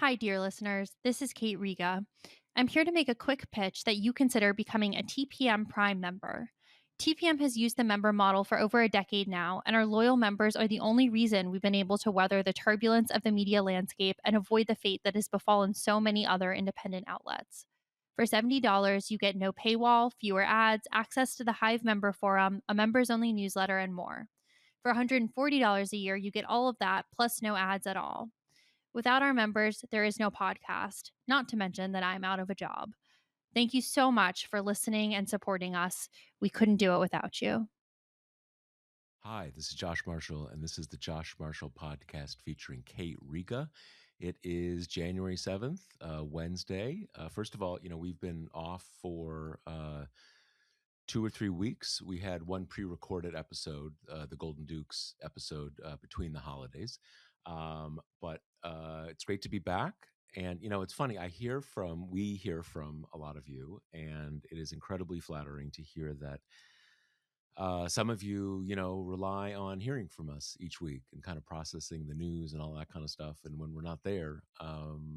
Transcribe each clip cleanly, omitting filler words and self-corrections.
Hi, dear listeners. This is Kate Riga. I'm here to make a quick pitch that you consider becoming a TPM Prime member. TPM has used the member model for over a decade now, and our loyal members are the only reason we've been able to weather the turbulence of the media landscape and avoid the fate that has befallen so many other independent outlets. For $70, you get no paywall, fewer ads, access to the Hive member forum, a members only newsletter, and more. For $140 a year, you get all of that plus no ads at all. Without our members, there is no podcast, not to mention that I'm out of a job. Thank you so much for listening and supporting us. We couldn't do it without you. Hi, this is Josh Marshall, and this is the Josh Marshall podcast featuring Kate Riga. It is January 7th, Wednesday. First of all, we've been off for 2 or 3 weeks. We had one pre recorded episode, the Golden Dukes episode between the holidays. But it's great to be back. And, it's funny, we hear from a lot of you, and it is incredibly flattering to hear that some of you, rely on hearing from us each week and kind of processing the news and all that kind of stuff. And when we're not there,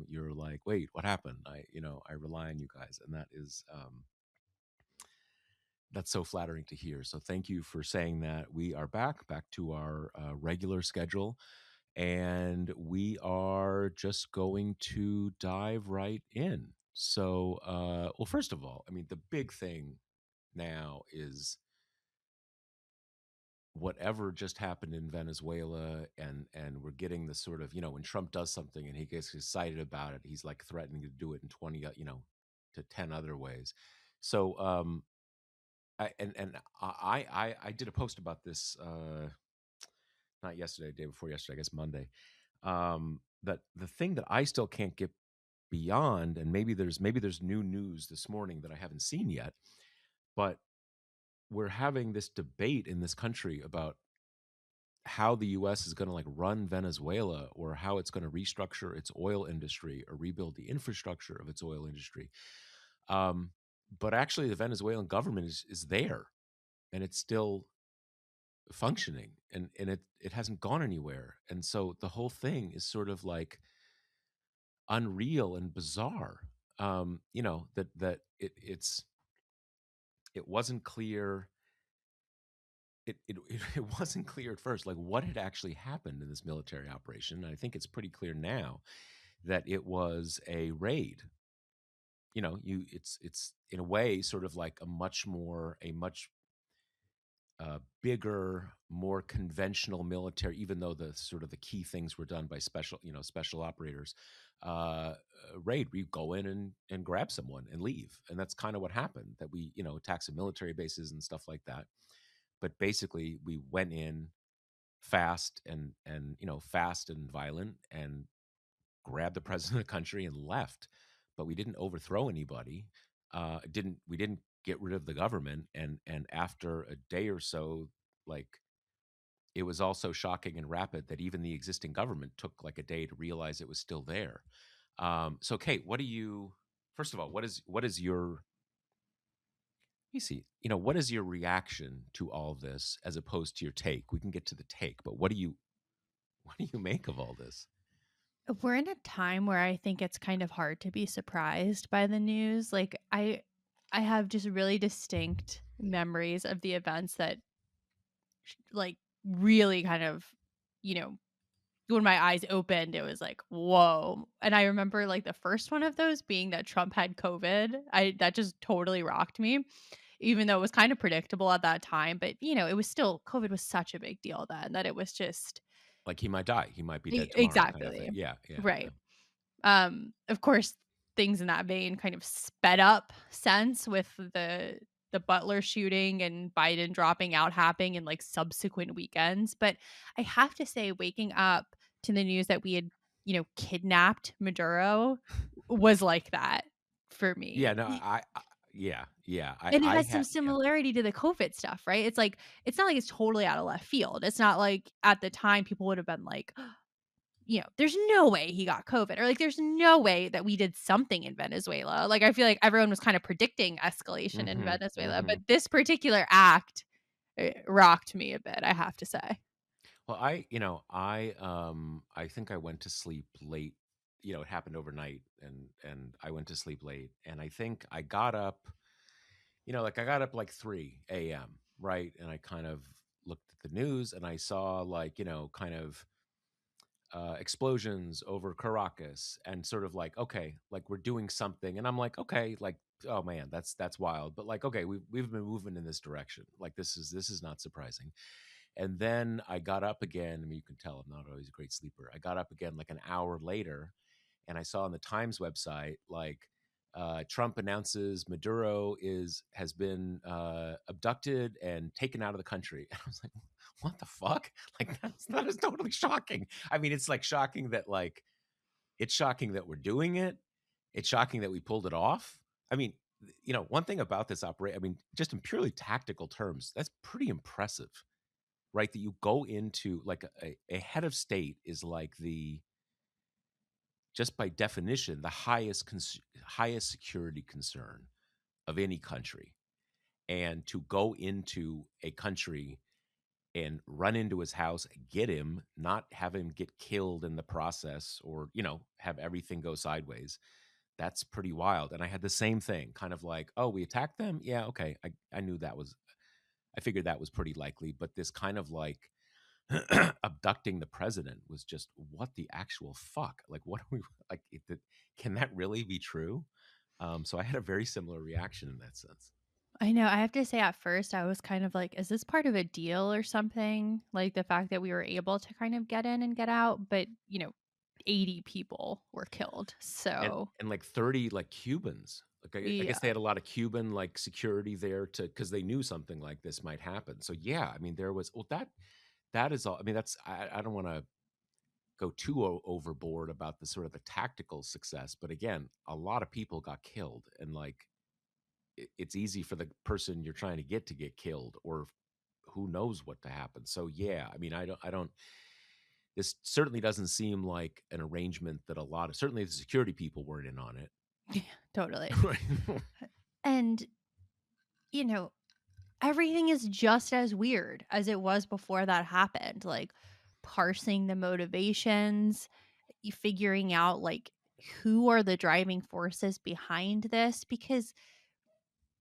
you're like, "Wait, what happened?" I rely on you guys, and that's so flattering to hear. So thank you for saying that. We are back to our regular schedule, and we are just going to dive right in. So, well, first of all, I mean, the big thing now is whatever just happened in Venezuela, and we're getting the sort of, when Trump does something and he gets excited about it, he's like threatening to do it in 20 to 10 other ways. So I did a post about this not yesterday, day before yesterday, I guess Monday. That the thing that I still can't get beyond, and maybe there's new news this morning that I haven't seen yet, but we're having this debate in this country about how the US is going to like run Venezuela, or how it's going to restructure its oil industry or rebuild the infrastructure of its oil industry. Um, but actually, the Venezuelan government is there, and it's still functioning, and it hasn't gone anywhere. And so the whole thing is sort of like unreal and bizarre. That it wasn't clear. It wasn't clear at first, like what had actually happened in this military operation. And I think it's pretty clear now that it was a raid. It's in a way sort of like a much bigger, more conventional military, even though the sort of the key things were done by special operators. Raid, we go in and grab someone and leave, and that's kind of what happened. That we attack some military bases and stuff like that. But basically, we went in fast and violent, and grabbed the president of the country and left. But we didn't overthrow anybody. Didn't We didn't get rid of the government. And after a day or so, like, it was also shocking and rapid that even the existing government took like a day to realize it was still there. So, Kate, what do you? First of all, what is your? You see, what is your reaction to all this as opposed to your take? We can get to the take, but what do you make of all this? We're in a time where I think it's kind of hard to be surprised by the news. Like I have just really distinct memories of the events that like really kind of, you know, when my eyes opened, it was like, "Whoa." And I remember, like, the first one of those being that Trump had COVID. I That just totally rocked me, even though it was kind of predictable at that time, but, it was still COVID was such a big deal then that it was just Like, he might die, he might be dead tomorrow, kind of thing. exactly. Yeah, yeah, yeah. Right. Of course, things in that vein kind of sped up since with the Butler shooting and Biden dropping out happening in like subsequent weekends. But I have to say, waking up to the news that we had, kidnapped Maduro was like that for me. Yeah, no, yeah, yeah, And it I has some had yeah. similarity to the COVID stuff, right? It's like, it's not like it's totally out of left field. It's not like at the time people would have been like, there's no way he got COVID, or like, there's no way that we did something in Venezuela. Like, I feel like everyone was kind of predicting escalation in Mhm, Venezuela, but mhm. this particular act rocked me a bit, I have to say. Well, I think I went to sleep late it happened overnight, and I went to sleep late, and I think I got up, like I got up like 3 a.m., right? And I kind of looked at the news and I saw, like, kind of explosions over Caracas, and sort of like, okay, like we're doing something, and I'm like, okay, like, oh man, that's wild, but like, okay, we've been moving in this direction. Like, this is not surprising. And then I got up again. I mean, you can tell I'm not always a great sleeper. I got up again like an hour later, and I saw on the Times website, like, Trump announces Maduro has been abducted and taken out of the country. And I was like, what the fuck? Like, that is totally shocking. I mean, it's like shocking that, like, it's shocking that we're doing it. It's shocking that we pulled it off. I mean, one thing about this operation, I mean, just in purely tactical terms, that's pretty impressive, right? That you go into, like, a head of state is like just by definition, the highest security concern of any country. And to go into a country and run into his house, get him, not have him get killed in the process, or, have everything go sideways. That's pretty wild. And I had the same thing, kind of like, oh, we attacked them. Yeah. Okay. I figured that was pretty likely, but this kind of like abducting the president was just, what the actual fuck? Like, what are we like? Can that really be true? So I had a very similar reaction in that sense. I know. I have to say, at first, I was kind of like, is this part of a deal or something? Like the fact that we were able to kind of get in and get out, but 80 people were killed. and So, and like 30 like Cubans. Like, I guess yeah. they had a lot of Cuban like security there to, because they knew something like this might happen. So yeah, I mean, there was, well, that is all. I mean, I don't want to go too overboard about the sort of the tactical success, but again, a lot of people got killed, and like, it's easy for the person you're trying to get killed, or who knows what to happen. So yeah, I mean, I don't. This certainly doesn't seem like an arrangement that a lot of, certainly the security people weren't in on it. Totally. Right. And, you know, everything is just as weird as it was before that happened. Like parsing the motivations, figuring out like who are the driving forces behind this, because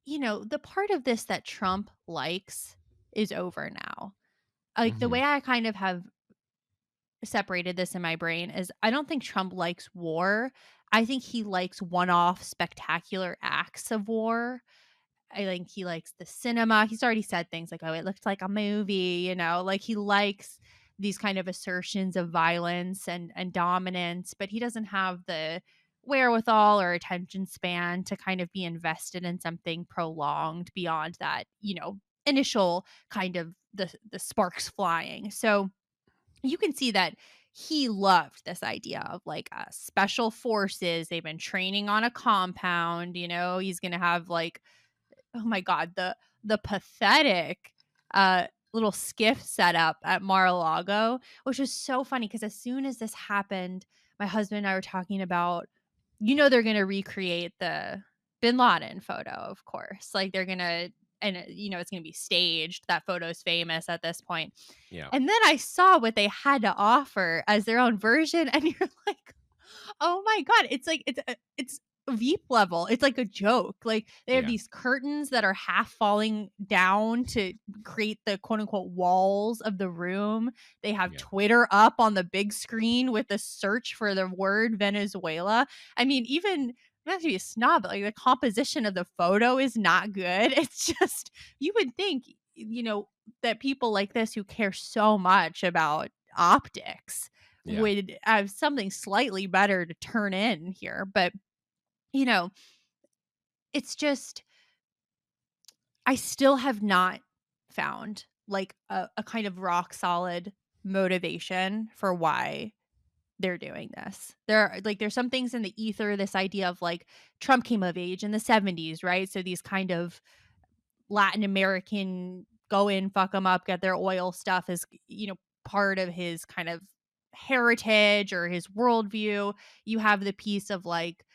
the part of this that Trump likes is over now. Like the Hmm. way I kind of have separated this in my brain is I don't think Trump likes war. I think he likes one-off spectacular acts of war. I think he likes the cinema. He's already said things like, "Oh, it looked like a movie," like he likes these kind of assertions of violence and dominance, but he doesn't have the wherewithal or attention span to kind of be invested in something prolonged beyond that, initial kind of the sparks flying. So you can see that he loved this idea of like special forces. They've been training on a compound. He's gonna have like, oh my god, the pathetic little skiff setup at Mar-a-Lago, which was so funny because as soon as this happened, my husband and I were talking about, they're gonna recreate the Bin Laden photo, of course. Like they're gonna, and it's gonna be staged. That photo's famous at this point. Yeah. And then I saw what they had to offer as their own version, and you're like, oh my god, it's like it's Veep level. It's like a joke. Like they have Yeah. these curtains that are half falling down to create the quote unquote walls of the room. They have Yeah. Twitter up on the big screen with the search for the word Venezuela. I mean, even not to be a snob, but like the composition of the photo is not good. It's just, you would think, that people like this who care so much about optics Yeah. would have something slightly better to turn in here. But, you know, it's just, I still have not found like a kind of rock solid motivation for why they're doing this. There's some things in the ether, this idea of like Trump came of age in the 70s, right? So these kind of Latin American go in, fuck them up, get their oil stuff is, part of his kind of heritage or his worldview. You have the piece of like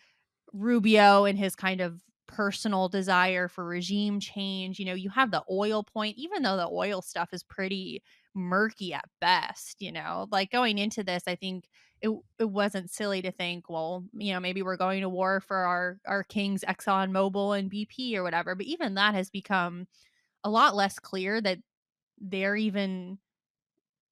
Rubio and his kind of personal desire for regime change. You have the oil point, even though the oil stuff is pretty murky at best, like going into this, I think it wasn't silly to think, well, maybe we're going to war for our kings Exxon Mobil and BP or whatever. But even that has become a lot less clear that they're even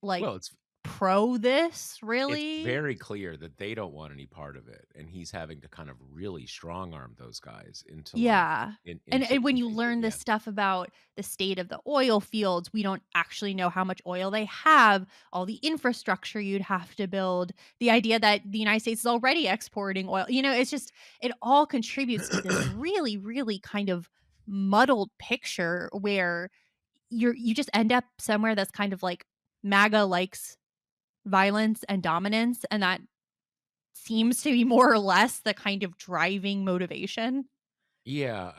like Well, pro this it's really. very clear that they don't want any part of it, and he's having to kind of really strong arm those guys into, like, Yeah. And when you into learn this yeah. stuff about the state of the oil fields, we don't actually know how much oil they have, all the infrastructure you'd have to build, the idea that the United States is already exporting oil. It's just it all contributes to this really, really kind of muddled picture where you just end up somewhere that's kind of like MAGA likes violence and dominance, and that seems to be more or less the kind of driving motivation. Yeah,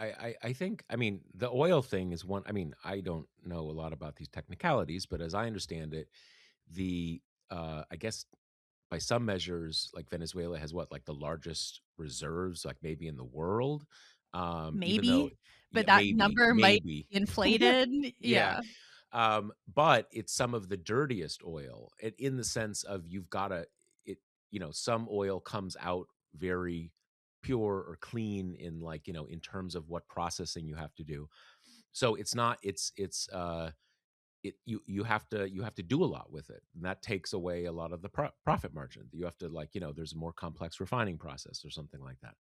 I think, I mean, the oil thing is one. I mean, I don't know a lot about these technicalities, but as I understand it, the I guess by some measures, like, Venezuela has what, like, the largest reserves, like, maybe in the world. Even though, Maybe, but yeah, that maybe, number might maybe. be inflated. Yeah. Yeah. But it's some of the dirtiest oil, in the sense of you've gotta it some oil comes out very pure or clean in, like, in terms of what processing you have to do. So it's not you have to do a lot with it, and that takes away a lot of the profit margin. You have to, like, there's a more complex refining process or something like that.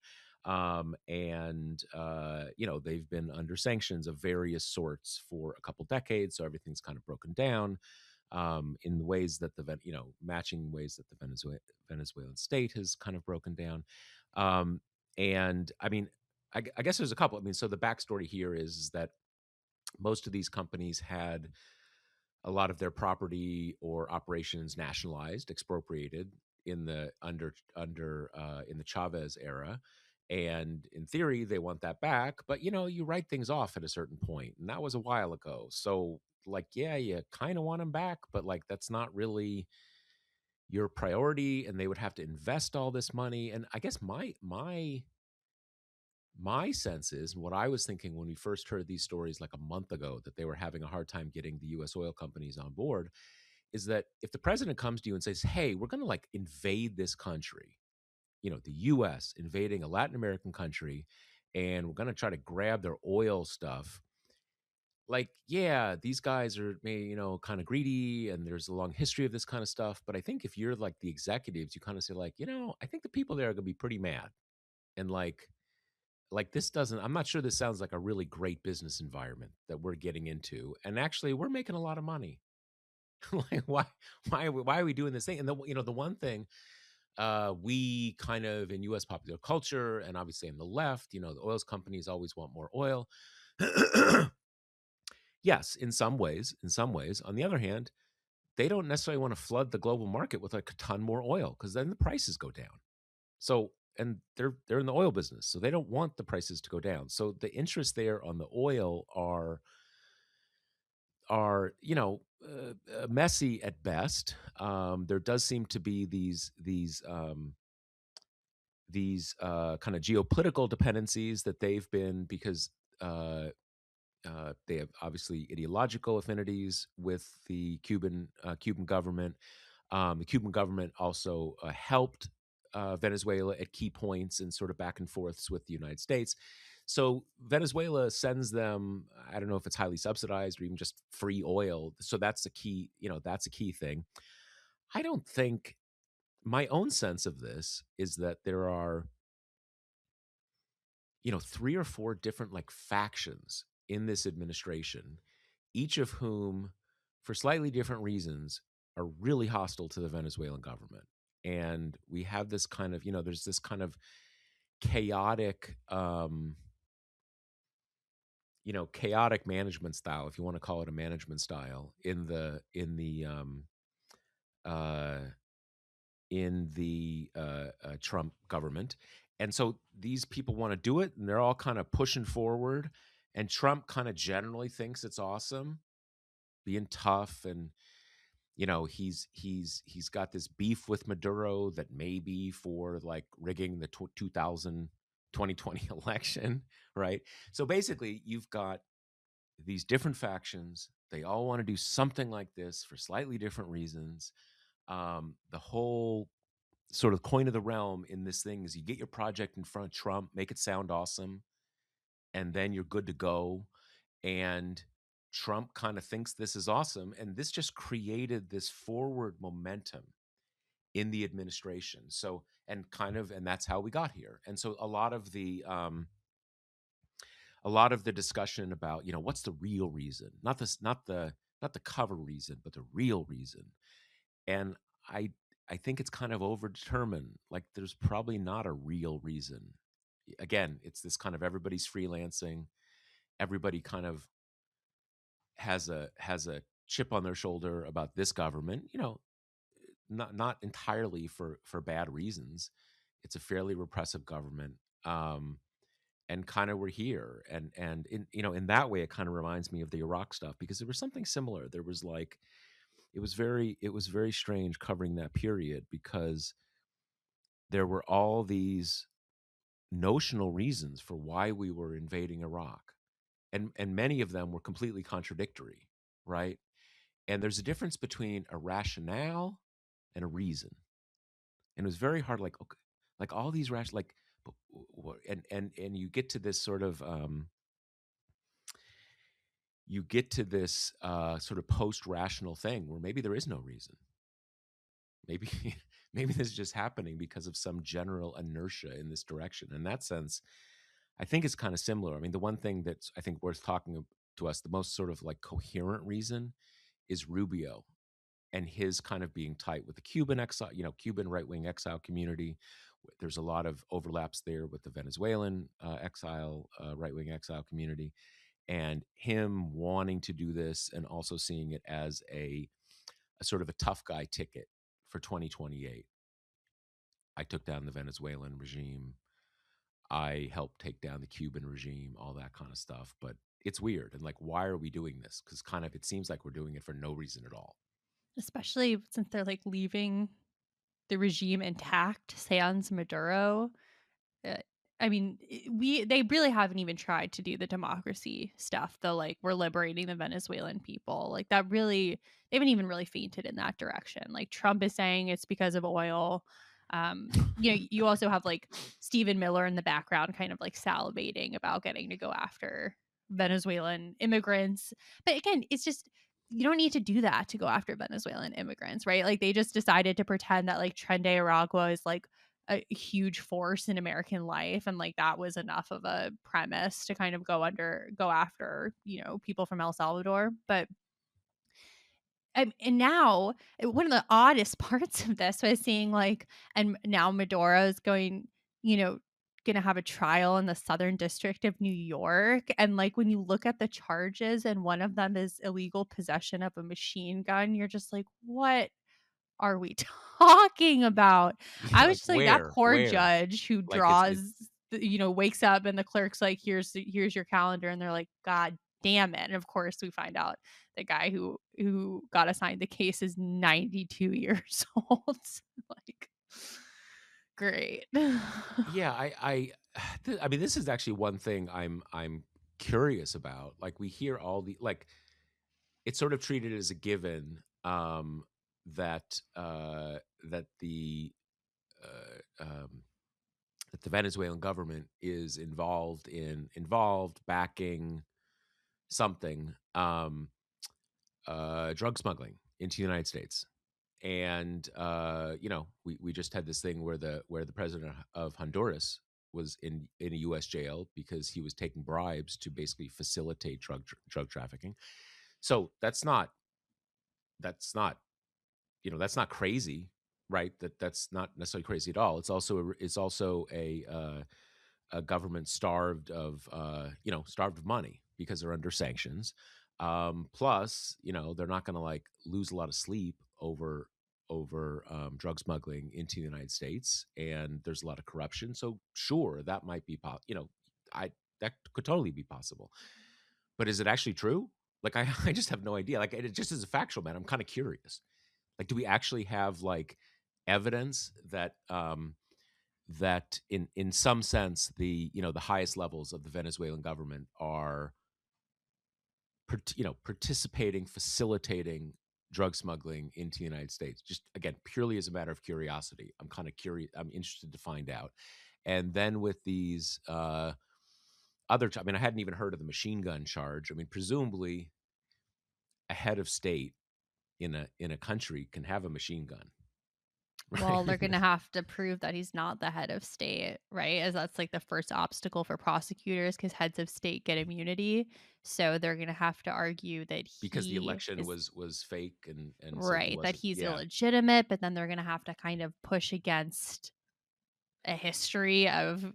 And they've been under sanctions of various sorts for a couple decades, so everything's kind of broken down, in the ways that matching ways that the Venezuelan state has kind of broken down. And I mean, I guess there's a couple. I mean, so the backstory here is that most of these companies had a lot of their property or operations nationalized, expropriated in the in the Chavez era. And in theory, they want that back, but you write things off at a certain point, and that was a while ago. So, like, yeah, you kind of want them back, but, like, that's not really your priority, and they would have to invest all this money. And I guess my sense is, and what I was thinking when we first heard these stories like a month ago, that they were having a hard time getting the US oil companies on board, is that if the president comes to you and says, "Hey, we're going to, like, invade this country," the US invading a Latin American country, and we're going to try to grab their oil stuff. Like, yeah, these guys are kind of greedy, and there's a long history of this kind of stuff. But I think if you're, like, the executives, you kind of say, like, I think the people there are going to be pretty mad. And, like, this doesn't I'm not sure this sounds like a really great business environment that we're getting into, and actually we're making a lot of money. Like, why are we doing this thing? And the one thing, we kind of, in US popular culture, and obviously in the left, the oils companies always want more oil. Yes, in some ways. On the other hand, they don't necessarily want to flood the global market with, like, a ton more oil, because then the prices go down. So, and they're in the oil business, so they don't want the prices to go down. So the interests there on the oil are messy at best. There does seem to be these kind of geopolitical dependencies that they've been, because uh, they have obviously ideological affinities with the Cuban government. The Cuban government also helped Venezuela at key points and sort of back and forths with the United States. So Venezuela sends them, I don't know if it's highly subsidized or even just free oil. So that's the key, that's a key thing. I don't think, my own sense of this is that there are, three or four different, like, factions in this administration, each of whom, for slightly different reasons, are really hostile to the Venezuelan government. And we have this kind of, there's this kind of chaotic, chaotic management style, if you want to call it a management style, uh, in the Trump government. And so these people want to do it, and they're all kind of pushing forward. And Trump kind of generally thinks it's awesome, being tough, and he's got this beef with Maduro that may be for, like, rigging the 2020 election, right? So basically, you've got these different factions. They all want to do something like this for slightly different reasons. The whole sort of coin of the realm in this thing is you get your project in front of Trump, make it sound awesome, and then you're good to go. And Trump kind of thinks this is awesome, and this just created this forward momentum in the administration. So, and that's how we got here. And so a lot of the discussion about, what's the real reason, not the cover reason, but the real reason. And I think it's kind of overdetermined. Like there's probably not a real reason. Again, it's this kind of everybody's freelancing, everybody kind of has a chip on their shoulder about this government, not entirely for bad reasons. It's a fairly repressive government. Um and kind of we're here, and in that way it kind of reminds me of the Iraq stuff, because there was something similar. There was like, it was very strange covering that period, because there were all these notional reasons for why we were invading Iraq, and many of them were completely contradictory, right? And there's a difference between a rationale and a reason. And it was very hard, like, okay, like all these like, and you get to this sort of sort of post-rational thing where maybe there is no reason. Maybe maybe this is just happening because of some general inertia in this direction. In that sense, I think it's kind of similar. I mean, the one thing that's, I think, worth talking to us, the most sort of like coherent reason, is Rubio and his kind of being tight with the Cuban exile, Cuban right-wing exile community. There's a lot of overlaps there with the Venezuelan right-wing exile community, and him wanting to do this and also seeing it as a sort of a tough guy ticket for 2028. I took down the Venezuelan regime. I helped take down the Cuban regime, all that kind of stuff. But it's weird. And like, why are we doing this? Because kind of it seems like we're doing it for no reason at all. Especially since they're like leaving the regime intact, sans Maduro. Uh, I mean, they really haven't even tried to do the democracy stuff, though. Like, we're liberating the Venezuelan people. Like, that really, they haven't even really fainted in that direction. Like, Trump is saying it's because of oil. You also have like Stephen Miller in the background, kind of like salivating about getting to go after Venezuelan immigrants. But again, it's just, you don't need to do that to go after Venezuelan immigrants, right? Like, they just decided to pretend that like Tren de Aragua is like a huge force in American life, and like that was enough of a premise to kind of go after, people from El Salvador. But and now one of the oddest parts of this was seeing like, and now Maduro is going, you know, gonna have a trial in the Southern District of New York. And like, when you look at the charges, and one of them is illegal possession of a machine gun, you're just like, what are we talking about? I was Like just like, that poor where? judge who Like it's draws, wakes up and the clerk's like, here's your calendar, and they're like, God damn it. And of course, we find out the guy who got assigned the case is 92 years old. Like, great. yeah, I mean, this is actually one thing I'm curious about. Like we hear all the like, it's sort of treated as a given, that that the that the Venezuelan government is involved backing something, drug smuggling into the United States. And we just had this thing where the president of Honduras was in a U.S. jail because he was taking bribes to basically facilitate drug trafficking. So that's not that's not crazy, right? That's not necessarily crazy at all. It's also a government starved of money because they're under sanctions. Plus, they're not going to like lose a lot of sleep over drug smuggling into the United States, and there's a lot of corruption. So sure, that might be I that could totally be possible. But is it actually true? Like I just have no idea. Like it just as a factual man, I'm kind of curious. Like, do we actually have like evidence that in some sense the highest levels of the Venezuelan government are participating, facilitating drug smuggling into the United States. Just again, purely as a matter of curiosity. I'm kind of curious. I'm interested to find out. And then with these I mean, I hadn't even heard of the machine gun charge. I mean, presumably a head of state in a country can have a machine gun, right? Well, they're gonna have to prove that he's not the head of state, right? As that's like the first obstacle for prosecutors because heads of state get immunity. So they're gonna have to argue that Because the he election is was fake and so he right, that wasn't. he's Yeah, illegitimate, but then they're gonna have to kind of push against a history of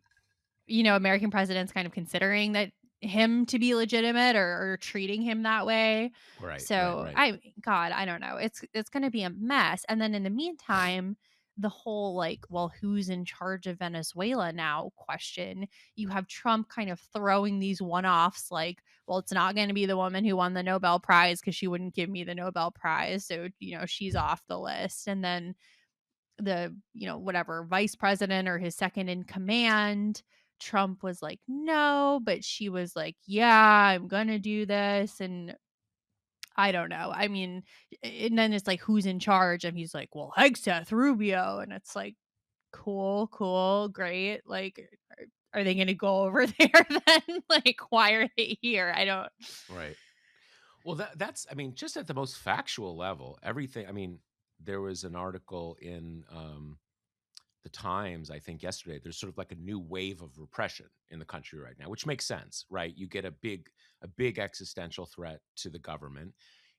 American presidents kind of considering that him to be legitimate or treating him that way. right, right, So, right, God, I don't know. It's going to be a mess. And then in the meantime, the whole like, well, who's in charge of Venezuela now question. You have Trump kind of throwing these one-offs like, well, it's not going to be the woman who won the Nobel Prize because she wouldn't give me the Nobel Prize. So, she's off the list. And then the, whatever vice president or his second in command, Trump was like, no, but she was like, yeah, I'm gonna do this. And I don't know. I mean, and then it's like, who's in charge? And he's like, well, Hegseth Rubio. And it's like, cool, cool, great. Like, are they gonna go over there then? Like, why are they here? I don't. right. Well, that's I mean, just at the most factual level, everything. I mean, there was an article in the Times, I think yesterday. There's sort of like a new wave of repression in the country right now, which makes sense, right? You get a big existential threat to the government.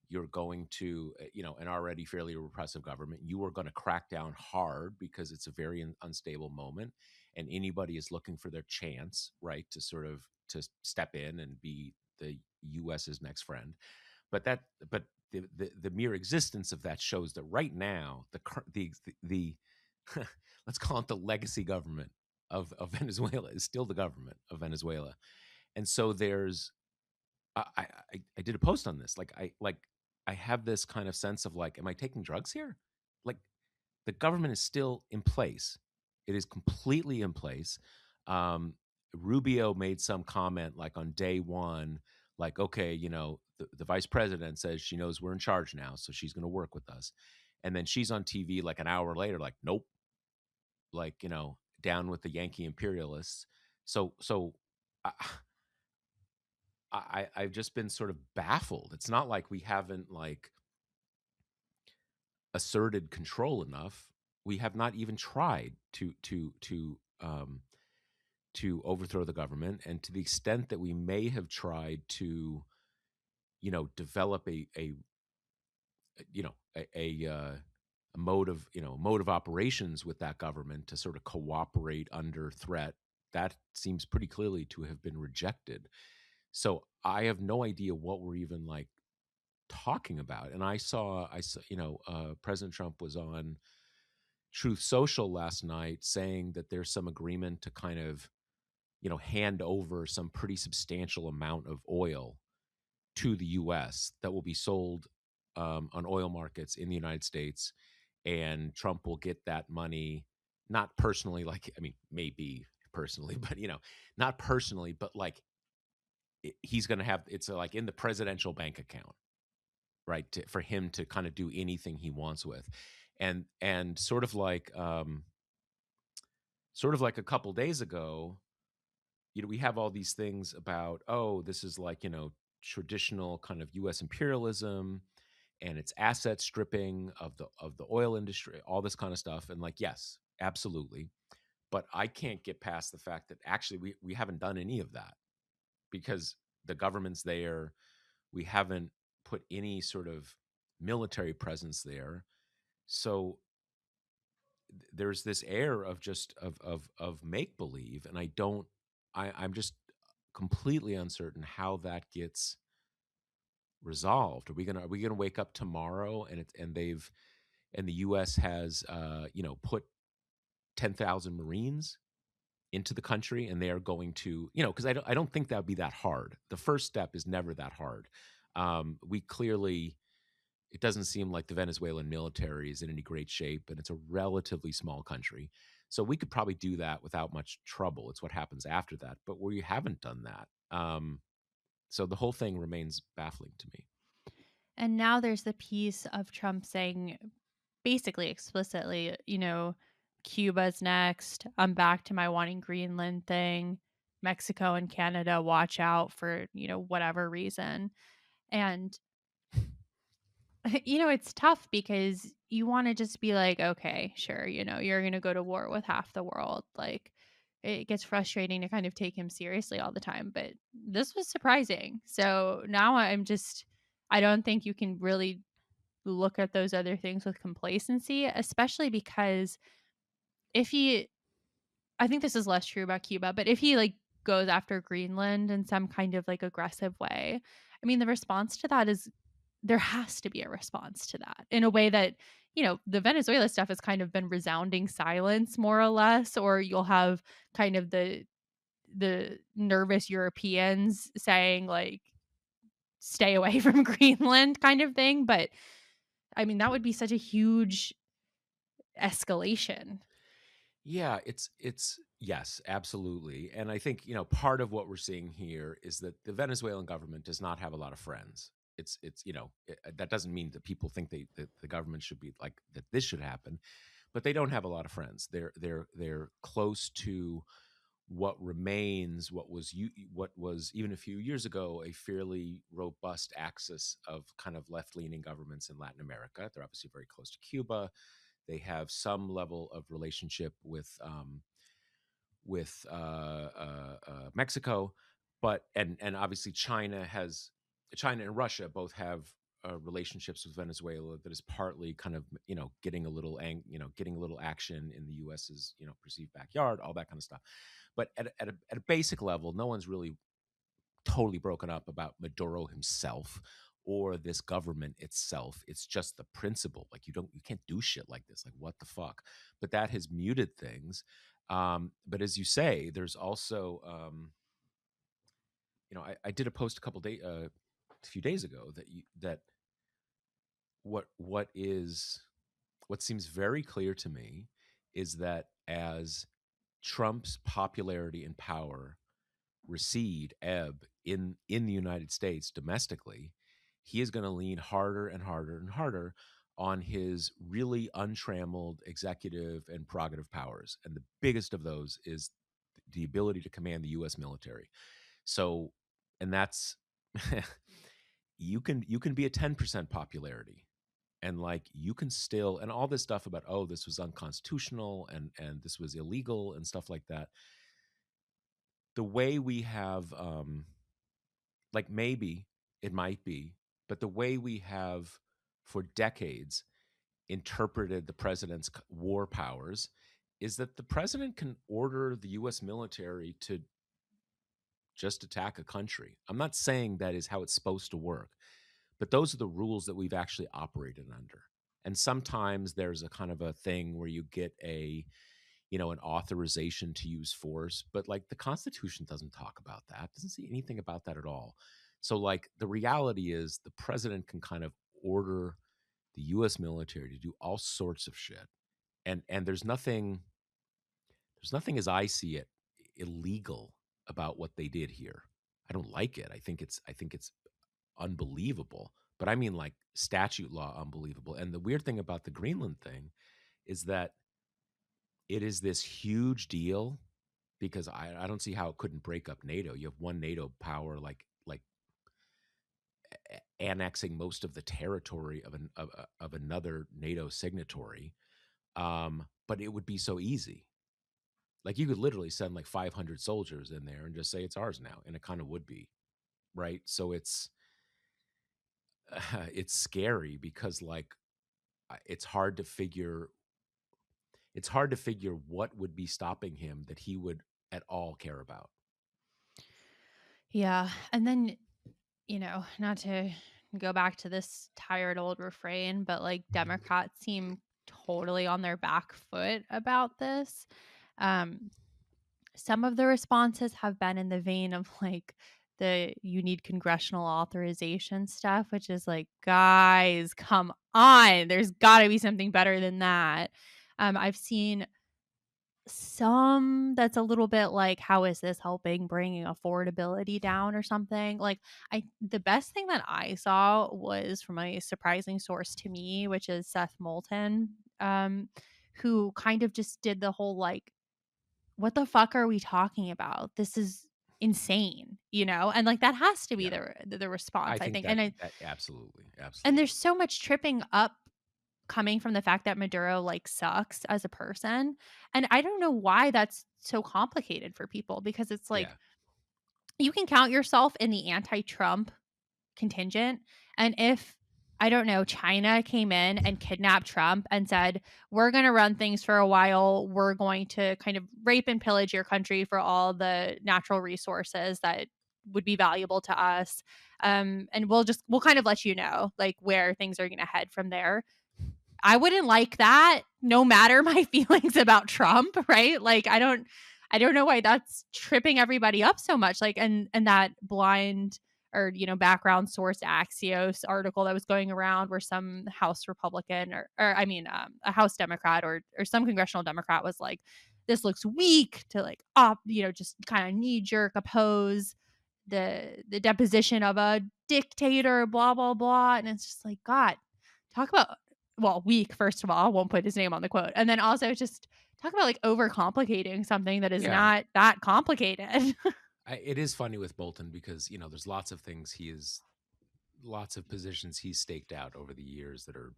You're going to, an already fairly repressive government. You are going to crack down hard because it's a very unstable moment, and anybody is looking for their chance, right, to sort of to step in and be the U.S.'s next friend. But that, but the mere existence of that shows that right now the let's call it the legacy government of Venezuela is still the government of Venezuela. And so there's I did a post on this. I have this kind of sense of like, am I taking drugs here? Like the government is still in place. It is completely in place. Um, Rubio made some comment like on day one, like, okay, the vice president says she knows we're in charge now, so she's going to work with us. And then she's on TV like an hour later, like, nope, like, down with the Yankee imperialists. So I, I've just been sort of baffled. It's not like we haven't like asserted control enough. We have not even tried to overthrow the government, and to the extent that we may have tried to, develop a you know a mode of mode of operations with that government to sort of cooperate under threat, that seems pretty clearly to have been rejected. So I have no idea what we're even like talking about. And I saw President Trump was on Truth Social last night saying that there's some agreement to kind of hand over some pretty substantial amount of oil to the US that will be sold on oil markets in the United States. And Trump will get that money, not personally, like, I mean, maybe personally, but, not personally, but like he's going to have it's like in the presidential bank account, right? For him to kind of do anything he wants with. And sort of like a couple days ago, we have all these things about, oh, this is like, traditional kind of US imperialism and it's asset stripping of the oil industry, all this kind of stuff. And like, yes, absolutely. But I can't get past the fact that actually we haven't done any of that because the government's there. We haven't put any sort of military presence there. So there's this air of just of make believe, and I'm just completely uncertain how that gets resolved. Are we gonna wake up tomorrow and the U.S. has put 10,000 Marines into the country, and they are going to, because I don't think that would be that hard. The first step is never that hard. We clearly It doesn't seem like the Venezuelan military is in any great shape, and it's a relatively small country. So we could probably do that without much trouble. It's what happens after that. But we haven't done that. So the whole thing remains baffling to me. And now there's the piece of Trump saying basically explicitly, Cuba's next. I'm back to my wanting Greenland thing. Mexico and Canada, watch out for, whatever reason. And, it's tough because you want to just be like, okay, sure, you're going to go to war with half the world. Like, it gets frustrating to kind of take him seriously all the time. But this was surprising. So now I don't think you can really look at those other things with complacency, especially because if he I think this is less true about Cuba, but if he like goes after Greenland in some kind of like aggressive way, I mean the response to that is there has to be a response to that in a way that, the Venezuela stuff has kind of been resounding silence more or less, or you'll have kind of the nervous Europeans saying like stay away from Greenland kind of thing, but I mean that would be such a huge escalation. Yeah, it's yes, absolutely. And I think, part of what we're seeing here is that the Venezuelan government does not have a lot of friends. That doesn't mean that people think that the government should be like that this should happen, but they don't have a lot of friends. They're close to what remains what was even a few years ago a fairly robust axis of kind of left-leaning governments in Latin America. They're obviously very close to Cuba. They have some level of relationship with Mexico, but and obviously China and Russia both have relationships with Venezuela that is partly kind of getting a little getting a little action in the U.S.'s perceived backyard, all that kind of stuff. But at a basic level, no one's really totally broken up about Maduro himself or this government itself. It's just the principle. Like you can't do shit like this. Like what the fuck? But that has muted things. But as you say, there's also I did a post a few days ago that what is what seems very clear to me is that as Trump's popularity and power ebb in the United States domestically, he is going to lean harder and harder and harder on his really untrammeled executive and prerogative powers. And the biggest of those is the ability to command the US military. So, and that's you can be a 10% popularity and like you can still and all this stuff about this was unconstitutional and this was illegal and stuff like that. The way we have like maybe it might be, but the way we have for decades interpreted the president's war powers is that the president can order the US military to just attack a country. I'm not saying that is how it's supposed to work, but those are the rules that we've actually operated under. And sometimes there's a kind of a thing where you get an authorization to use force, but like the Constitution doesn't talk about that, doesn't see anything about that at all. So like the reality is the president can kind of order the US military to do all sorts of shit. And there's nothing as I see it illegal about what they did here. I don't like it. I think it's unbelievable. But I mean like statute law unbelievable. And the weird thing about the Greenland thing is that it is this huge deal because I don't see how it couldn't break up NATO. You have one NATO power like annexing most of the territory of another NATO signatory. But it would be so easy. Like you could literally send like 500 soldiers in there and just say it's ours now, and it kind of would be right. So it's scary because like it's hard to figure what would be stopping him that he would at all care about. Yeah. And then, not to go back to this tired old refrain, but like Democrats seem totally on their back foot about this. Um, some of the responses have been in the vein of like the you need congressional authorization stuff, which is like, guys, come on. There's got to be something better than that. I've seen some that's a little bit like, how is this helping bringing affordability down or something? Like, I the best thing that I saw was from a surprising source to me, which is Seth Moulton, who kind of just did the whole like, "What the fuck are we talking about? This is insane," you know? And, like, that has to be Yeah, the I response, I think think, that that absolutely, and absolutely. there's so much tripping up coming from the fact that Maduro, like, sucks as a person, and I don't know why that's so complicated for people because it's like, Yeah. you can count yourself in the anti-Trump contingent, and if, I don't know, China came in and kidnapped Trump and said, "We're gonna run things for a while, we're going to kind of rape and pillage your country for all the natural resources that would be valuable to us, and we'll kind of let you know, like, where things are gonna head from there." I wouldn't like that no matter my feelings about Trump, right? Like, I don't know why that's tripping everybody up so much, like, and that blind or, background source Axios article that was going around where some House Republican or I mean, a House Democrat or some congressional Democrat was like, "This looks weak," to like, just kinda knee jerk oppose the deposition of a dictator, blah, blah, blah, and it's just like, God, talk about, well, weak, first of all, won't put his name on the quote, and then also just talk about, like, overcomplicating something that is Yeah. not that complicated. It is funny with Bolton because, there's lots of things lots of positions he's staked out over the years that are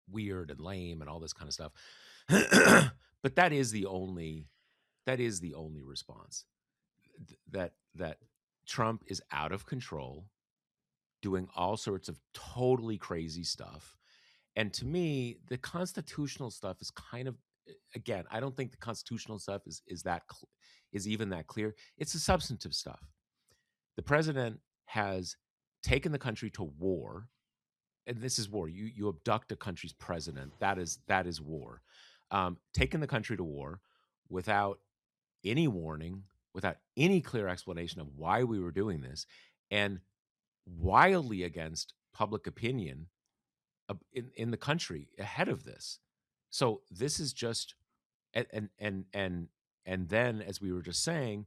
weird and lame and all this kind of stuff. But that is the only response. That Trump is out of control, doing all sorts of totally crazy stuff. And to me, the constitutional stuff is kind of, again, I don't think the constitutional stuff is even that clear. It's the substantive stuff. The president has taken the country to war, and this is war. You abduct a country's president. That is war. Taking the country to war without any warning, without any clear explanation of why we were doing this, and wildly against public opinion in the country ahead of this. So this is just and then, as we were just saying,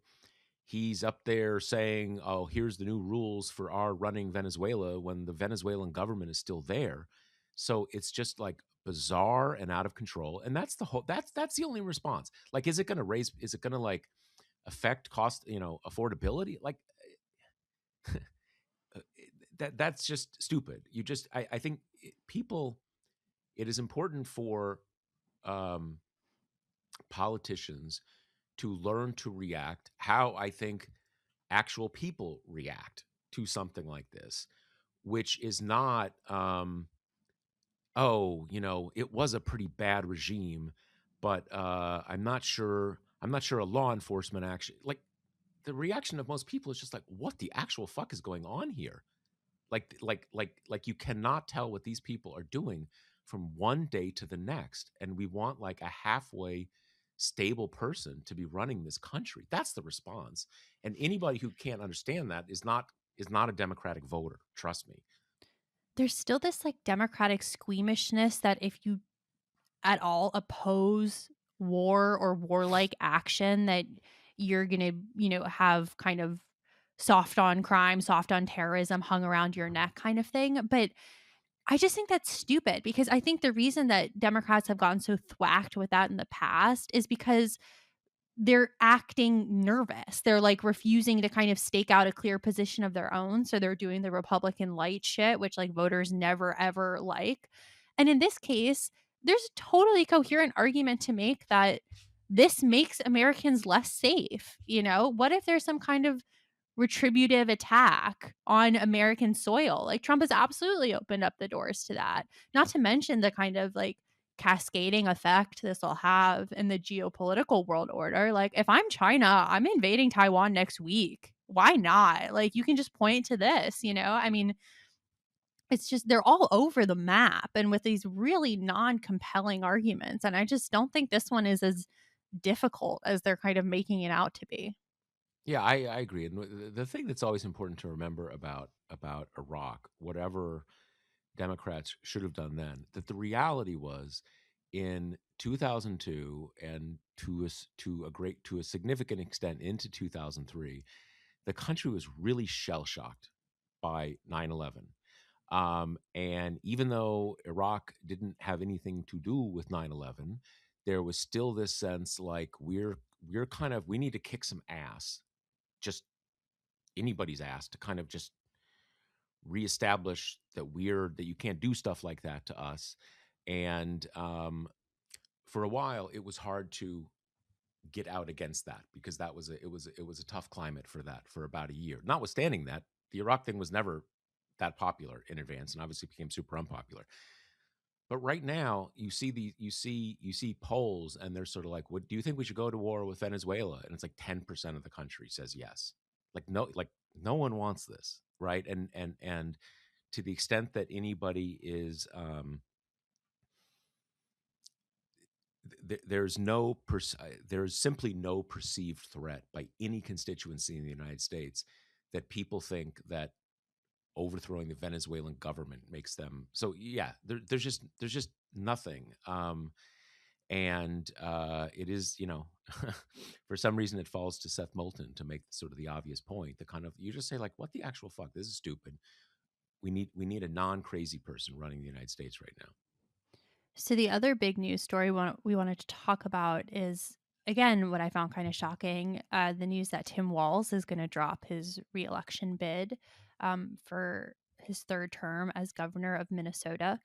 he's up there saying, "Oh, here's the new rules for our running Venezuela," when the Venezuelan government is still there. So it's just like bizarre and out of control. And that's the only response. Like, is it going to like affect cost, affordability? Like, that's just stupid. I think people, it is important for um, politicians to learn to react how I think actual people react to something like this, which is not, oh, it was a pretty bad regime, but I'm not sure a law enforcement action, like, the reaction of most people is just like, what the actual fuck is going on here? Like you cannot tell what these people are doing from one day to the next, and we want like a halfway stable person to be running this country. That's the response. And anybody who can't understand that is not a democratic voter, trust me. There's still this, like, democratic squeamishness that if you at all oppose war or warlike action, that you're gonna, have kind of soft on crime, soft on terrorism hung around your neck kind of thing, but I just think that's stupid because I think the reason that Democrats have gotten so thwacked with that in the past is because they're acting nervous. They're, like, refusing to kind of stake out a clear position of their own, so they're doing the Republican light shit, which, like, voters never ever like. And in this case, there's a totally coherent argument to make that this makes Americans less safe, you know? What if there's some kind of retributive attack on American soil? Like, Trump has absolutely opened up the doors to that. Not to mention the kind of, like, cascading effect this will have in the geopolitical world order. Like, if I'm China, I'm invading Taiwan next week. Why not? Like, you can just point to this, you know? I mean, it's just they're all over the map and with these really non-compelling arguments, and I just don't think this one is as difficult as they're kind of making it out to be. Yeah, I agree. And the thing that's always important to remember about Iraq, whatever Democrats should have done then, that the reality was in 2002 and to a significant extent into 2003, the country was really shell shocked by 9/11. And even though Iraq didn't have anything to do with 9/11, there was still this sense like we're kind of we need to kick some ass, just anybody's ass, to kind of just reestablish that you can't do stuff like that to us. And for a while, it was hard to get out against that because it was a tough climate for that for about a year. Notwithstanding that, the Iraq thing was never that popular in advance, and obviously became super unpopular. But right now, you see polls, and they're sort of like, "What do you think we should go to war with Venezuela?" And it's like 10% of the country says yes. Like no one wants this, right? And to the extent that anybody is there's simply no perceived threat by any constituency in the United States that people think that overthrowing the Venezuelan government makes them so. Yeah, there's just nothing. And it is, for some reason it falls to Seth Moulton to make sort of the obvious point. The kind of you just say like, what the actual fuck? This is stupid. We need a non-crazy person running the United States right now. So the other big news story we wanted to talk about is, again, what I found kind of shocking, the news that Tim Walz is going to drop his reelection bid for his third term as governor of Minnesota,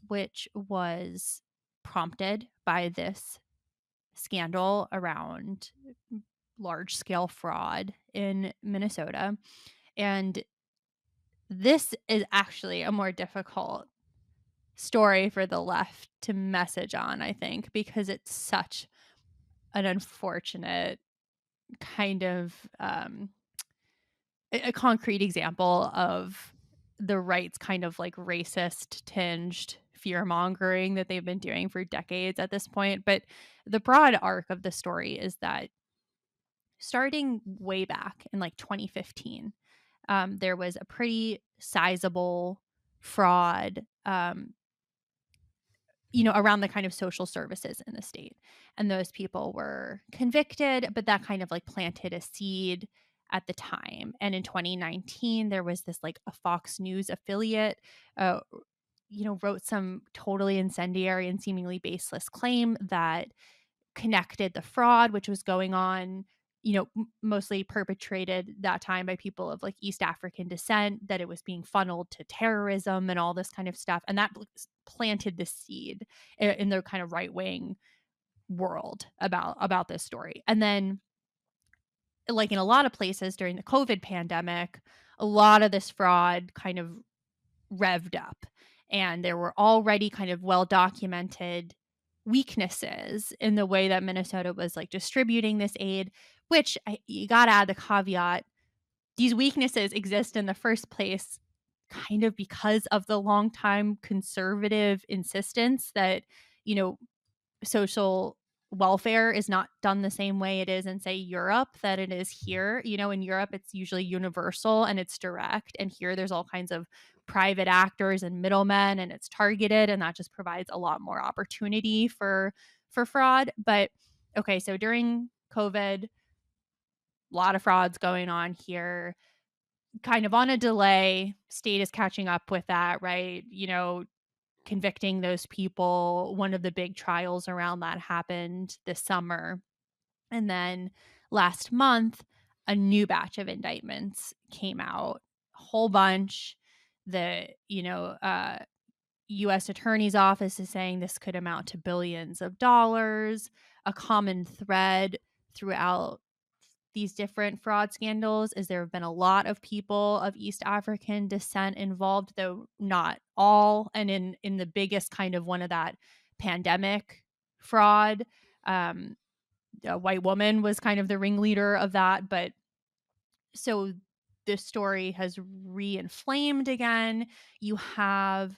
which was prompted by this scandal around large scale fraud in Minnesota. And this is actually a more difficult story for the left to message on, I think, because it's such an unfortunate kind of a concrete example of the right's kind of like racist tinged fear mongering that they've been doing for decades at this point. But the broad arc of the story is that starting way back in like 2015, there was a pretty sizable fraud around the kind of social services in the state. And those people were convicted, but that kind of like planted a seed at the time. And in 2019, there was this like a Fox News affiliate, uh, wrote some totally incendiary and seemingly baseless claim that connected the fraud, which was going on, mostly perpetrated that time by people of like East African descent, that it was being funneled to terrorism and all this kind of stuff. And that planted the seed in their kind of right wing world about this story. And then, like in a lot of places during the COVID pandemic, a lot of this fraud kind of revved up, and there were already kind of well documented weaknesses in the way that Minnesota was like distributing this aid, which you got to add the caveat, these weaknesses exist in the first place kind of because of the longtime conservative insistence that, you know, social welfare is not done the same way it is in, say, Europe that it is here. In Europe, it's usually universal and it's direct. And here there's all kinds of private actors and middlemen, and it's targeted, and that just provides a lot more opportunity for fraud. But okay, so during COVID, a lot of frauds going on here, kind of on a delay. State is catching up with that, right? Convicting those people. One of the big trials around that happened this summer. And then last month, a new batch of indictments came out, a whole bunch. The, U.S. Attorney's Office is saying this could amount to billions of dollars. A common thread throughout these different fraud scandals is there have been a lot of people of East African descent involved, though not all. And in the biggest kind of one of that pandemic fraud, a white woman was kind of the ringleader of that. But so this story has re-inflamed again. You have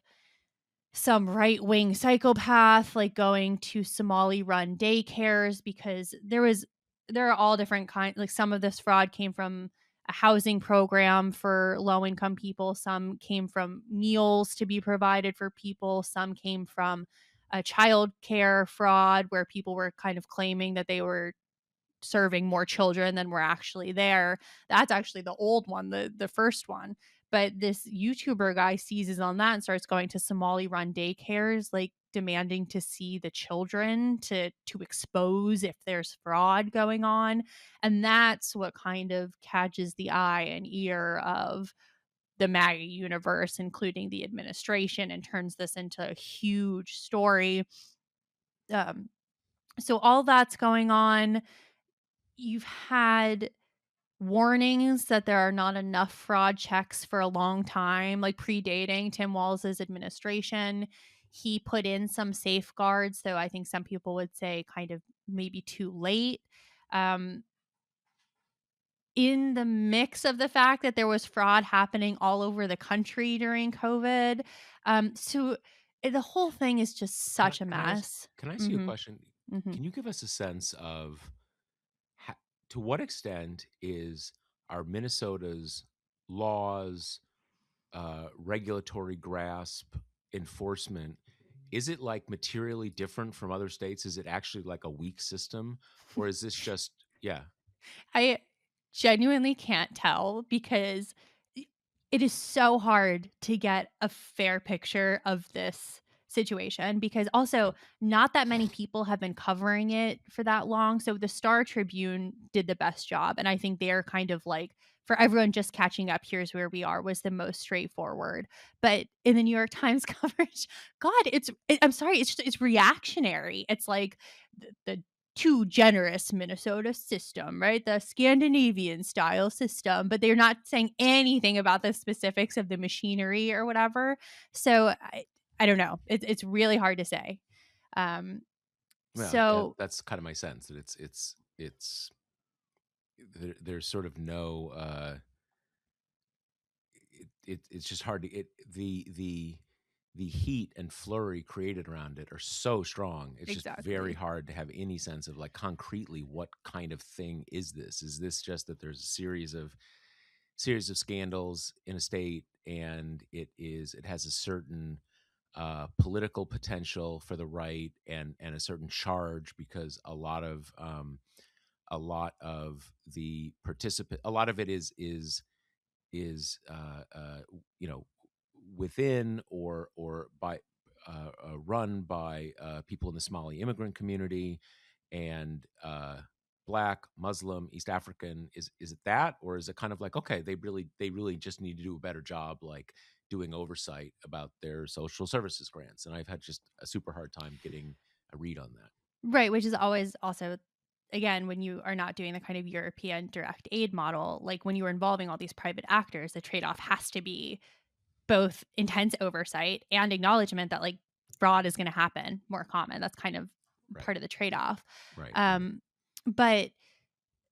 some right-wing psychopath like going to Somali run daycares, because there are all different kinds. Like, some of this fraud came from a housing program for low income people, some came from meals to be provided for people, some came from a child care fraud where people were kind of claiming that they were serving more children than were actually there. That's actually the old one, the first one. But this YouTuber guy seizes on that and starts going to Somali run daycares, like demanding to see the children to expose if there's fraud going on. And that's what kind of catches the eye and ear of the MAGA universe, including the administration, and turns this into a huge story. Um, so all that's going on. You've had warnings that there are not enough fraud checks for a long time, like predating Tim Walz's administration. He put in some safeguards, though I think some people would say kind of maybe too late. Um, in the mix of the fact that there was fraud happening all over the country during COVID. The whole thing is just Can I such a can I ask mess. can I ask you a Mhm, question? mhm. Can you give us a sense of ho to what extent is our Minnesota's laws, regulatory grasp, enforcement, is it, like, materially different from other states? Is it actually like a weak system? Or is this just yeah, I genuinely can't tell because I it is so hard to get a fair picture of this situation because also not that many people have been covering it for that long. So the Star Tribune did the best job, and I think they're kind of like for everyone just catching up, here's where we are was the most straightforward. But in the New York Times coverage, God, I'm sorry, it's reactionary. It's like the too generous Minnesota system, right? The Scandinavian style system, but they're not saying anything about the specifics of the machinery or whatever. So I don't know. It's really hard to say. Um, well, so that's kinda my sense that it's there's sort of no, it's just hard to it the heat and flurry created around it are so strong. It's just very exactly. hard to have any sense of like concretely what kind of thing is this? Is this just that there's a series of scandals in a state and it has a certain political potential for the right and a certain charge because a lot of the participant a lot of it is you know within or by run by people in the Somali immigrant community and black Muslim East African is it that or is it kind of like okay they really just need to do a better job like doing oversight about their social services grants and I've had just a super hard time getting a read on that. Right, which is always also again when you are not doing the kind of European direct aid model, like when you are involving all these private actors, the trade-off has to be both intense oversight and acknowledgement that like fraud is going to happen more common. That's kind of Right, part of the trade-off. right, Um, but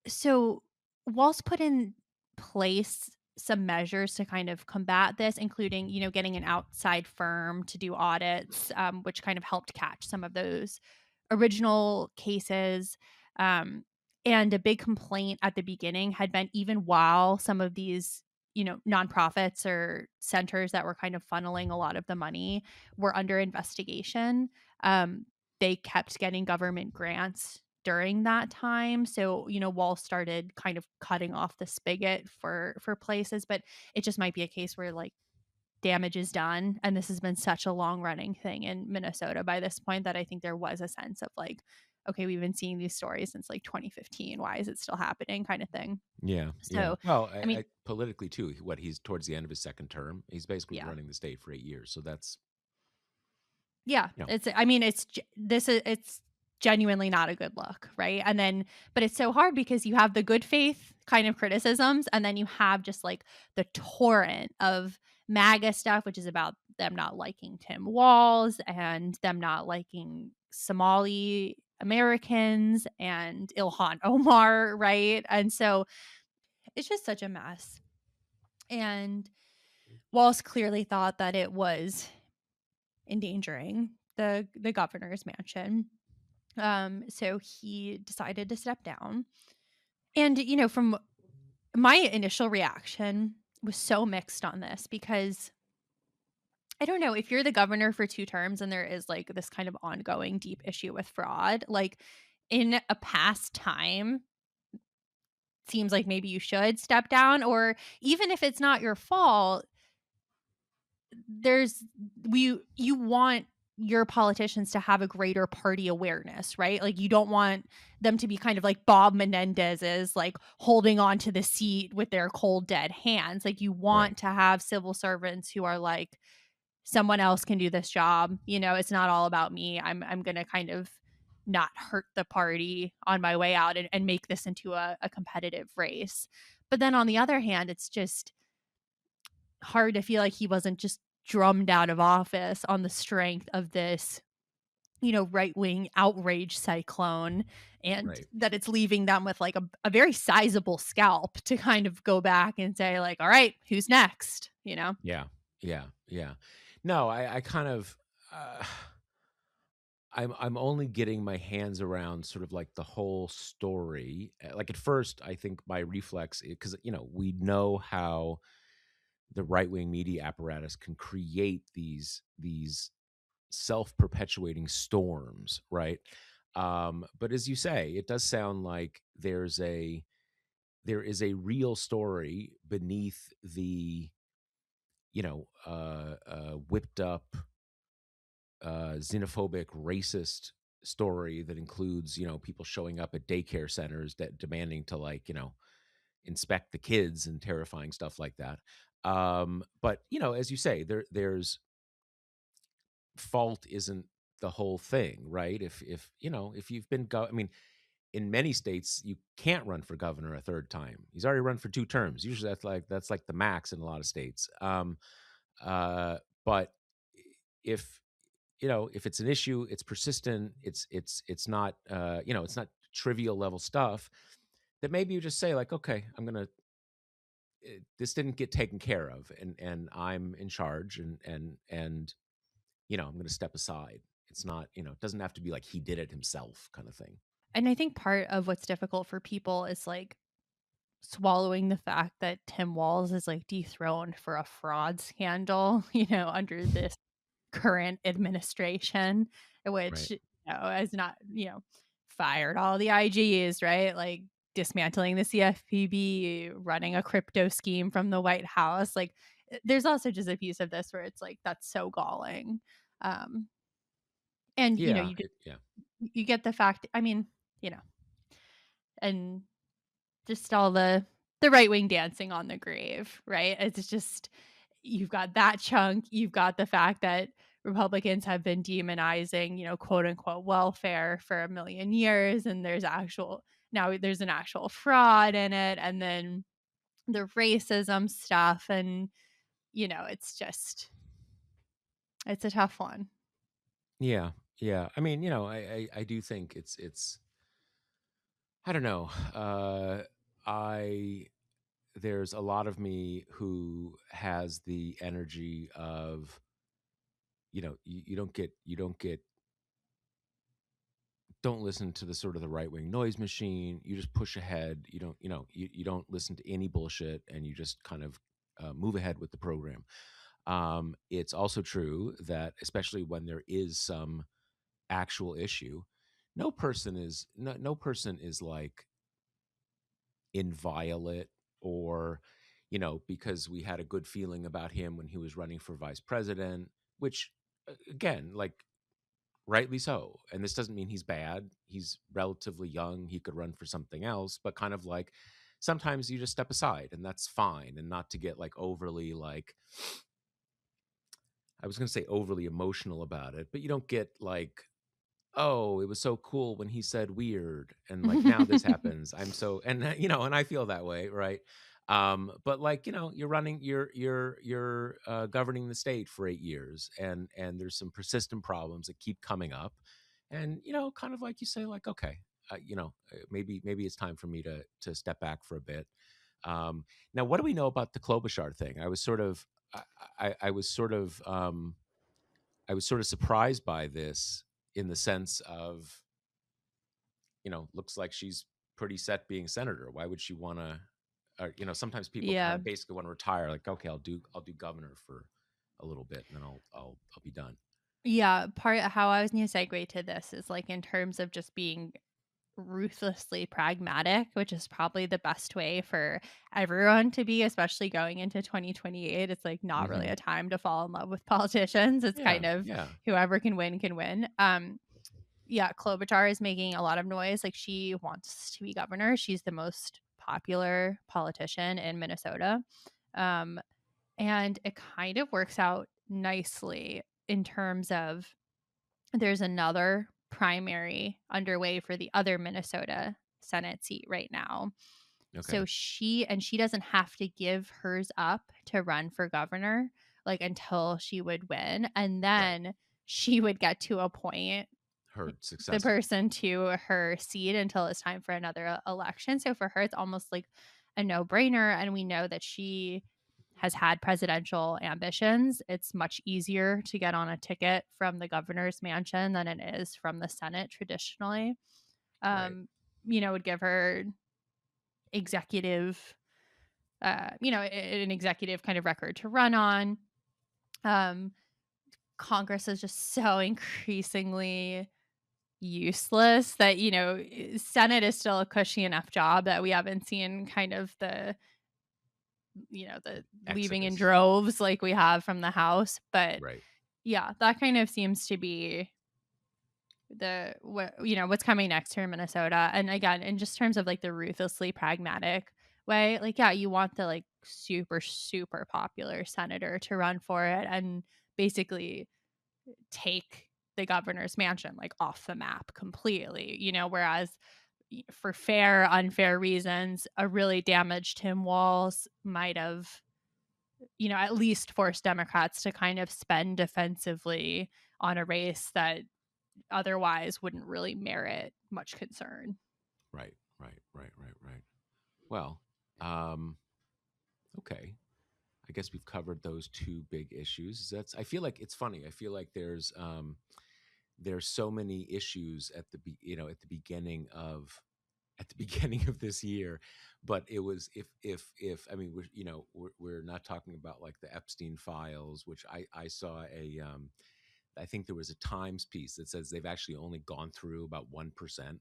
so Walz put in place some measures to kind of combat this, including, getting an outside firm to do audits, which kind of helped catch some of those original cases. Um, and a big complaint at the beginning had been even while some of these, nonprofits or centers that were kind of funneling a lot of the money were under investigation. Um, they kept getting government grants during that time. So, Wall started kind of cutting off the spigot for places, but it just might be a case where like damage is done. And this has been such a long running thing in Minnesota by this point that I think there was a sense of like, okay, we've been seeing these stories since like 2015. Why is it still happening? Kind of thing. yeah, yeah. So, Well, I mean, politically too. What he's towards the end of his second term. He's basically yeah. running the state for 8 years. So that's Yeah, you know, I mean, it's genuinely not a good look, right? And then but it's so hard because you have the good faith kind of criticisms, and then you have just, like, the torrent of MAGA stuff, which is about them not liking Tim Walz and them not liking Somali Americans and Ilhan Omar, right? And so it's just such a mess. And Walz clearly thought that it was endangering the governor's mansion. So he decided to step down. And, from my initial reaction was so mixed on this because I don't know, if you're the governor for 2 terms and there is, like, this kind of ongoing deep issue with fraud, like, in a past time, seems like maybe you should step down, or even if it's not your fault, there's you want your politicians to have a greater party awareness, right? Like, you don't want them to be kind of like Bob Menendez's, like, holding on to the seat with their cold, dead hands. Like, you Right. want to have civil servants who are like, "Someone else can do this job, it's not all about me. I'm gonna kind of not hurt the party on my way out and make this into a competitive race." But then on the other hand, it's just hard to feel like he wasn't just drummed out of office on the strength of this, right wing outrage cyclone, and Right. that it's leaving them with like a very sizable scalp to kind of go back and say, like, all right, who's next? Yeah. Yeah. Yeah. No, I kind of uh, I'm only getting my hands around sort of like the whole story. Like at first, I think my reflex, because we know how the right wing media apparatus can create these self perpetuating storms, right? But as you say, it does sound like there is a real story beneath the whipped up xenophobic, racist story that includes, people showing up at daycare centers that demanding to like, inspect the kids and terrifying stuff like that. But as you say, there's fault isn't the whole thing, right? If you've been I mean, in many states you can't run for governor a third time. He's already run for 2 terms. Usually that's like the max in a lot of states. But if if it's an issue, it's persistent, it's not it's not trivial level stuff, that maybe you just say like, okay, this didn't get taken care of, and I'm in charge, and I'm going to step aside. It's not, it doesn't have to be like he did it himself kind of thing. And I think part of what's difficult for people is like swallowing the fact that Tim Walz is like dethroned for a fraud scandal, under this current administration, which, Right. has not, fired all the IGs, right? Like, dismantling the CFPB, running a crypto scheme from the White House. Like, there's also just a piece of this where it's like, that's so galling. Um, and, Yeah. Yeah. you get the fact, I mean, you know, and just all the right wing dancing on the grave, right? It's just, you've got that chunk, you've got the fact that Republicans have been demonizing, quote unquote welfare for a million years, and there's an actual fraud in it, and then the racism stuff, and it's a tough one. Yeah. Yeah. I mean, I do think it's I don't know. I There's a lot of me who has the energy of, don't listen to the sort of the right wing noise machine. You just push ahead. You don't listen to any bullshit, and you just kind of move ahead with the program. It's also true that especially when there is some actual issue, no person is like inviolate, or because we had a good feeling about him when he was running for vice president, which again, like, rightly so. And this doesn't mean he's bad. He's relatively young. He could run for something else, but kind of like sometimes you just step aside, and that's fine. And not to get like overly like, I was going to say overly emotional about it, but you don't get like, oh, it was so cool when he said weird, and like now this happens. I'm so, and and I feel that way, right? But like, you're running, you're governing the state for 8 years, and there's some persistent problems that keep coming up, and kind of like you say, like, okay, maybe it's time for me to step back for a bit. Now, what do we know about the Klobuchar thing? I was sort of I was sort of surprised by this, in the sense of, looks like she's pretty set being senator. Why would she want to? Sometimes people kind Yeah. of basically want to retire. Like, okay, I'll do governor for a little bit, and then I'll be done. Yeah, part how I was gonna segue to this is like in terms of just being ruthlessly pragmatic, which is probably the best way for everyone to be, especially going into 2028. It's like not really Hmm. a time to fall in love with politicians. It's Yeah, kind of yeah. whoever can win can win. Yeah, Klobuchar is making a lot of noise. Like she wants to be governor. She's the most popular politician in Minnesota. Um, and it kind of works out nicely in terms of there's another primary underway for the other Minnesota Senate seat right now. So Okay, she doesn't have to give hers up to run for governor like until she would win, and right. then she would get to appoint Her the successor. person to her seat until it's time for another election. So for her, it's almost like a no brainer. And we know that she has had presidential ambitions. It's much easier to get on a ticket from the governor's mansion than it is from the Senate traditionally. Right, Um, would give her executive, an executive kind of record to run on. Um, Congress is just so increasingly useless that Senate is still a cushy enough job that we haven't seen kind of the leaving in exodus. droves like we have from the House. But Right, yeah, that kind of seems to be what's coming next here in Minnesota. And again, in just terms of like the ruthlessly pragmatic way, like yeah, you want the like super super popular senator to run for it and basically take the governor's mansion like off the map completely, whereas for fair, unfair reasons, a really damaged Tim Walz might have, at least forced Democrats to kind of spend defensively on a race that otherwise wouldn't really merit much concern. right, right, right, right, right. Well, um, okay. I guess we've covered those two big issues. That's. I feel like it's funny. I feel like there's so many issues at at the beginning of beginning of this year, but it was if I mean we're not talking about like the Epstein files, which I saw I think there was a Times piece that says they've actually only gone through about 1%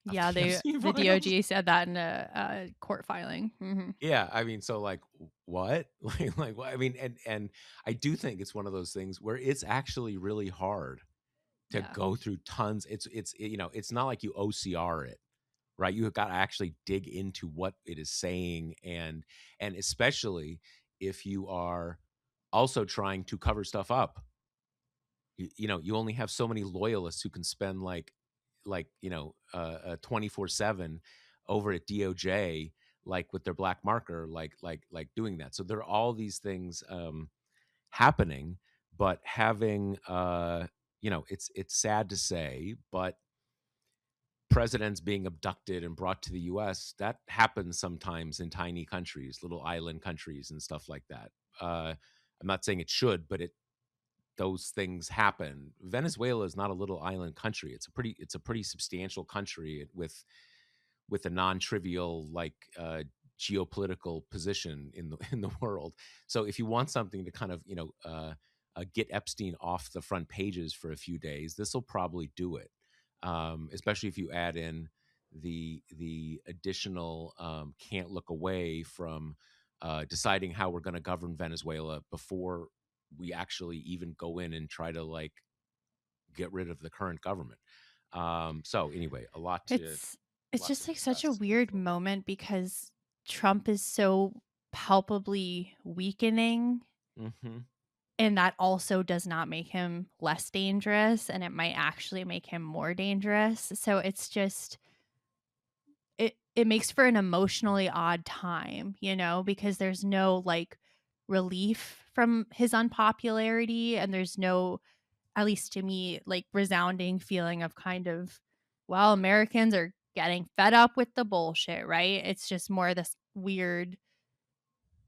of Yeah, the Epstein the files. DOJ said that in a court filing. Yeah, I mean, so like what? Like what? I mean, and I do think it's one of those things where it's actually really hard to Yeah. go through tons. It's not like you OCR it, right? You have got to actually dig into what it is saying, and especially if you are also trying to cover stuff up. You only have so many loyalists who can spend 24/7 over at DOJ, like with their black marker, like doing that. So there are all these things happening, but having it's sad to say, but presidents being abducted and brought to the US, that happens sometimes in tiny countries, little island countries and stuff like that. I'm not saying it should, but it those things happen. Venezuela is not a little island country. It's a pretty substantial country with a non-trivial geopolitical position in the in the world. So if you want something to kind of get Epstein off the front pages for a few days, this will probably do it. Especially if you add in the additional can't look away from deciding how we're going to govern Venezuela before we actually even go in and try to get rid of the current government. So anyway, It's a it's lot to just like such a discuss going weird forward. moment because Trump is so palpably weakening Hmm. and that also does not make him less dangerous and it might actually make him more dangerous. So it's just it makes for an emotionally odd time, because there's no like relief from his unpopularity and there's no, at least to me, like resounding feeling of kind of, well, Americans are getting fed up with the bullshit, right? It's just more this weird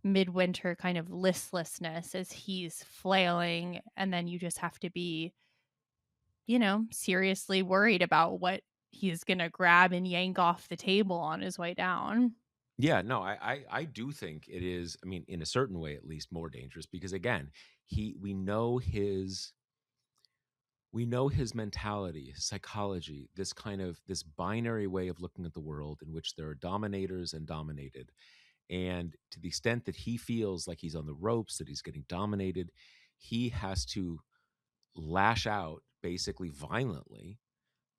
midwinter kind of listlessness as he's flailing. And then you just have to be, seriously worried about what he's going to grab and yank off the table on his way down. Yeah, no, I do think it is, I mean, in a certain way at least more dangerous because again, he we know his mentality, his psychology, this kind of this binary way of looking at the world in which there are dominators and dominated. And to the extent that he feels like he's on the ropes, that he's getting dominated, he has to lash out basically violently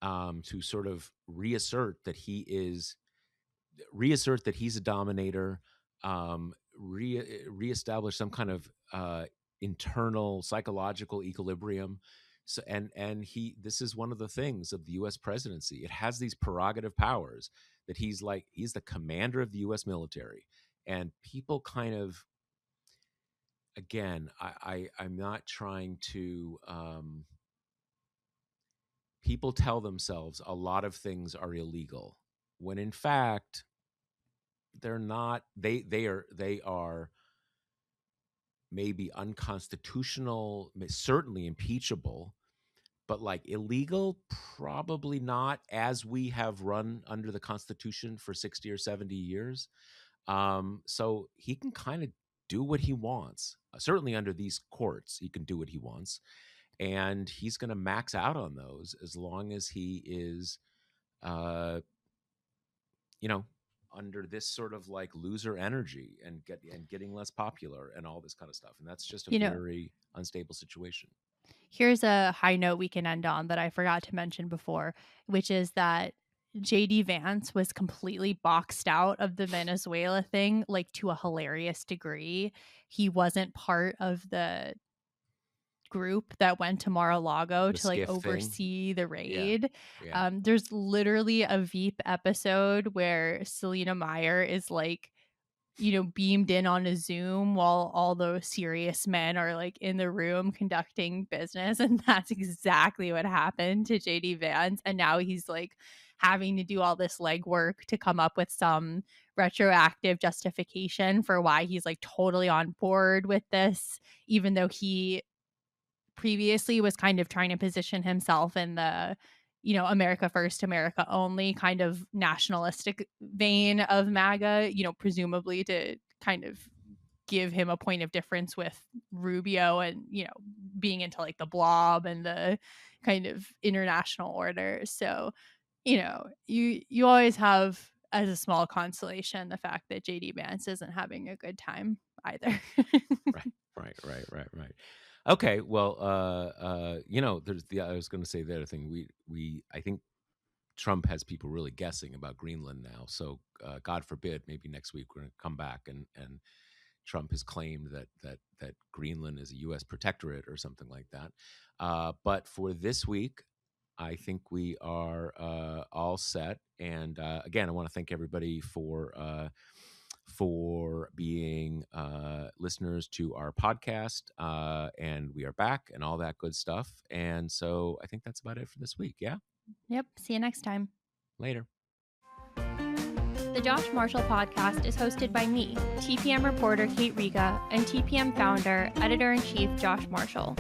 to sort of reassert that he's a dominator, reestablish some kind of internal psychological equilibrium. So, and he this is one of the things of the U.S. presidency. It has these prerogative powers that he's the commander of the U.S. military, and people kind of again, I'm not trying to. People tell themselves a lot of things are illegal when in fact they're not. They are maybe unconstitutional, certainly impeachable, but like illegal, probably not, as we have run under the Constitution for 60 or 70 years. So he can kind of do what he wants. Certainly under these courts, he can do what he wants. And he's going to max out on those as long as he is, uh, you know, under this sort of like loser energy and getting less popular and all this kind of stuff. And that's just a You know, very unstable situation. here's a high note we can end on that I forgot to mention before, which is that JD Vance was completely boxed out of the Venezuela thing, like to a hilarious degree. He wasn't part of the group that went to Mar-a-Lago The to like skiff thing. oversee the Yeah. raid. Yeah. There's literally a Veep episode where Selena Meyer is like, beamed in on a Zoom while all those serious men are like in the room conducting business. And that's exactly what happened to JD Vance. And now he's like having to do all this legwork to come up with some retroactive justification for why he's like totally on board with this, even though he previously was kind of trying to position himself in the America first, America only kind of nationalistic vein of MAGA, presumably to kind of give him a point of difference with Rubio and, being into like the blob and the kind of international order. So, you always have as a small consolation the fact that JD Vance isn't having a good time either. Right. Okay, well, there's I was going to say the other thing. I think Trump has people really guessing about Greenland now. So, God forbid, maybe next week we're going to come back and Trump has claimed that Greenland is a U.S. protectorate or something like that. But for this week, I think we are all set. And again, I want to thank everybody for being listeners to our podcast. And we are back and all that good stuff. And so I think that's about it for this week. Yeah. Yep. See you next time. Later. The Josh Marshall podcast is hosted by me, TPM reporter Kate Riga, and TPM founder, editor-in-chief Josh Marshall.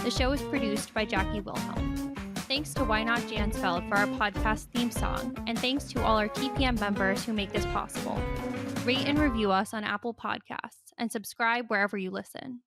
The show is produced by Jackie Wilhelm. Thanks to Why Not Jansfeld for our podcast theme song, and thanks to all our TPM members who make this possible. Rate and review us on Apple Podcasts, and subscribe wherever you listen.